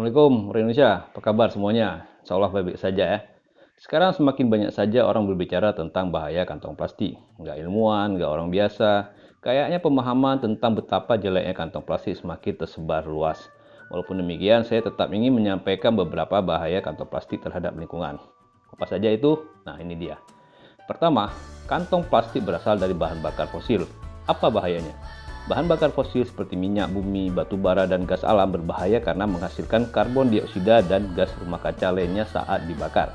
Assalamualaikum orang Indonesia, apa kabar semuanya? Insya Allah baik-baik saja ya. Sekarang semakin banyak saja orang berbicara tentang bahaya kantong plastik. Nggak ilmuwan, nggak orang biasa. Kayaknya pemahaman tentang betapa jeleknya kantong plastik semakin tersebar luas. Walaupun demikian, saya tetap ingin menyampaikan beberapa bahaya kantong plastik terhadap lingkungan. Apa saja itu? Nah, ini dia. Pertama, kantong plastik berasal dari bahan bakar fosil. Apa bahayanya? Bahan bakar fosil seperti minyak bumi, batu bara, dan gas alam berbahaya karena menghasilkan karbon dioksida dan gas rumah kaca lainnya saat dibakar.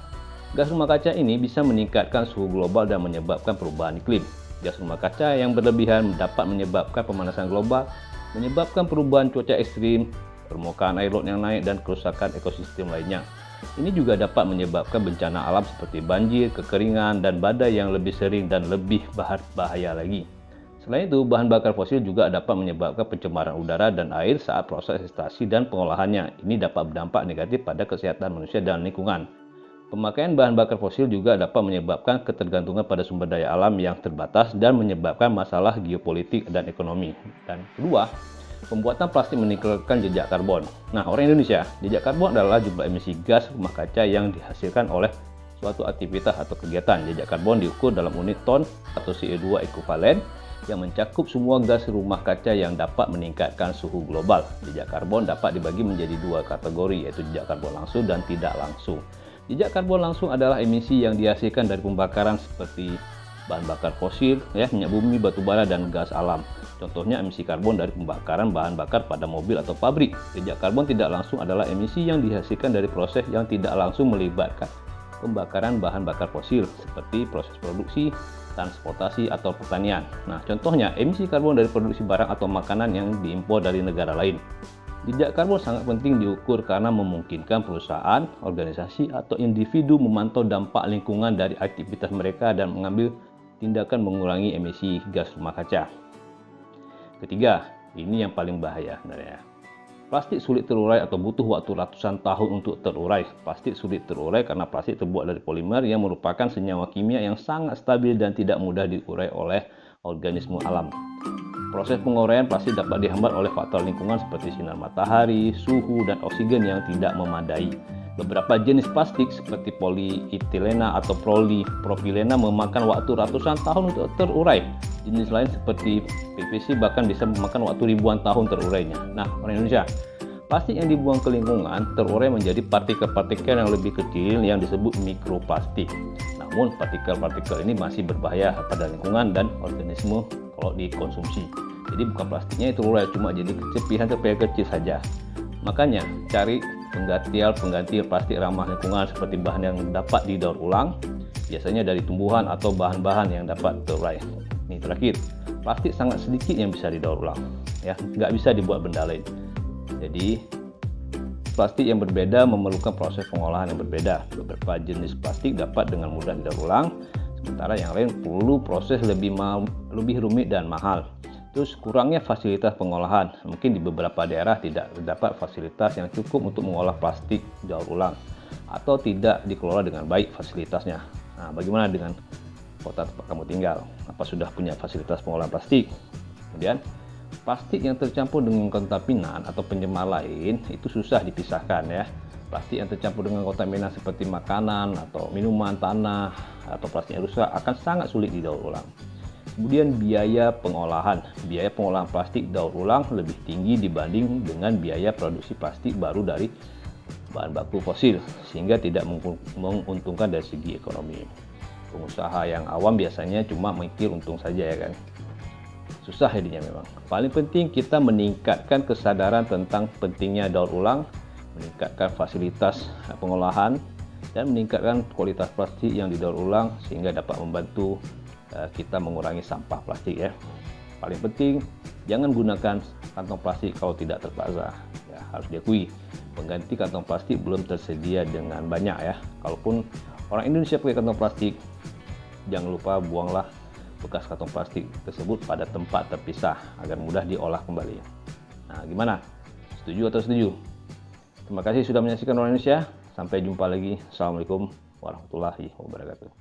Gas rumah kaca ini bisa meningkatkan suhu global dan menyebabkan perubahan iklim. Gas rumah kaca yang berlebihan dapat menyebabkan pemanasan global, menyebabkan perubahan cuaca ekstrim, permukaan air laut yang naik, dan kerusakan ekosistem lainnya. Ini juga dapat menyebabkan bencana alam seperti banjir, kekeringan, dan badai yang lebih sering dan lebih bahaya lagi. Selain itu, bahan bakar fosil juga dapat menyebabkan pencemaran udara dan air saat proses ekstraksi dan pengolahannya. Ini dapat berdampak negatif pada kesehatan manusia dan lingkungan. Pemakaian bahan bakar fosil juga dapat menyebabkan ketergantungan pada sumber daya alam yang terbatas dan menyebabkan masalah geopolitik dan ekonomi. Dan kedua, pembuatan plastik meningkatkan jejak karbon. Nah, orang Indonesia, jejak karbon adalah jumlah emisi gas rumah kaca yang dihasilkan oleh suatu aktivitas atau kegiatan. Jejak karbon diukur dalam unit ton atau CO2 ekuivalen yang mencakup semua gas rumah kaca yang dapat meningkatkan suhu global. Jejak karbon dapat dibagi menjadi dua kategori, yaitu jejak karbon langsung dan tidak langsung. Jejak karbon langsung adalah emisi yang dihasilkan dari pembakaran seperti bahan bakar fosil, minyak bumi, batu bara, dan gas alam. Contohnya emisi karbon dari pembakaran bahan bakar pada mobil atau pabrik. Jejak karbon tidak langsung adalah emisi yang dihasilkan dari proses yang tidak langsung melibatkan pembakaran bahan bakar fosil, seperti proses produksi, transportasi, atau pertanian. Nah, contohnya emisi karbon dari produksi barang atau makanan yang diimpor dari negara lain. Jejak karbon sangat penting diukur karena memungkinkan perusahaan, organisasi, atau individu memantau dampak lingkungan dari aktivitas mereka dan mengambil tindakan mengurangi emisi gas rumah kaca. Ketiga, ini yang paling bahaya sebenarnya. Plastik sulit terurai atau butuh waktu ratusan tahun untuk terurai. Plastik sulit terurai karena plastik terbuat dari polimer yang merupakan senyawa kimia yang sangat stabil dan tidak mudah diurai oleh organisme alam. Proses penguraian plastik dapat dihambat oleh faktor lingkungan seperti sinar matahari, suhu, dan oksigen yang tidak memadai. Beberapa jenis plastik seperti polietilena atau propilena memakan waktu ratusan tahun untuk terurai. Jenis lain seperti PVC bahkan bisa memakan waktu ribuan tahun terurainya. Nah, orang Indonesia, plastik yang dibuang ke lingkungan terurai menjadi partikel-partikel yang lebih kecil yang disebut mikroplastik. Namun, partikel-partikel ini masih berbahaya pada lingkungan dan organisme kalau dikonsumsi. Jadi bukan plastiknya itu terurai, cuma jadi serpihan-serpihan kecil saja. Makanya, cari pengganti plastik ramah lingkungan seperti bahan yang dapat didaur ulang, biasanya dari tumbuhan atau bahan-bahan yang dapat terurai. Ini terakhir, plastik sangat sedikit yang bisa didaur ulang, nggak bisa dibuat benda lain. Jadi plastik yang berbeda memerlukan proses pengolahan yang berbeda. Beberapa jenis plastik dapat dengan mudah didaur ulang, sementara yang lain perlu proses lebih rumit dan mahal. Terus kurangnya fasilitas pengolahan, mungkin di beberapa daerah tidak terdapat fasilitas yang cukup untuk mengolah plastik daur ulang, atau tidak dikelola dengan baik fasilitasnya. Nah, bagaimana dengan kota tempat kamu tinggal? Apa sudah punya fasilitas pengolahan plastik? Kemudian, plastik yang tercampur dengan kontaminan atau pencemar lain itu susah dipisahkan ya. Plastik yang tercampur dengan kontaminan seperti makanan atau minuman, tanah, atau plastik yang rusak akan sangat sulit didaur ulang. Kemudian biaya pengolahan plastik daur ulang lebih tinggi dibanding dengan biaya produksi plastik baru dari bahan baku fosil, sehingga tidak menguntungkan dari segi ekonomi. Pengusaha yang awam biasanya cuma mikir untung saja ya kan. Susah jadinya memang. Paling penting kita meningkatkan kesadaran tentang pentingnya daur ulang, meningkatkan fasilitas pengolahan, dan meningkatkan kualitas plastik yang didaur ulang sehingga dapat membantu kita mengurangi sampah plastik ya. Paling penting jangan gunakan kantong plastik kalau tidak terpaksa. Ya, harus diakui pengganti kantong plastik belum tersedia dengan banyak ya. Kalaupun orang Indonesia pakai kantong plastik, jangan lupa buanglah bekas kantong plastik tersebut pada tempat terpisah agar mudah diolah kembali. Nah, gimana? Setuju atau setuju? Terima kasih sudah menyaksikan Orang Indonesia. Sampai jumpa lagi. Assalamualaikum warahmatullahi wabarakatuh.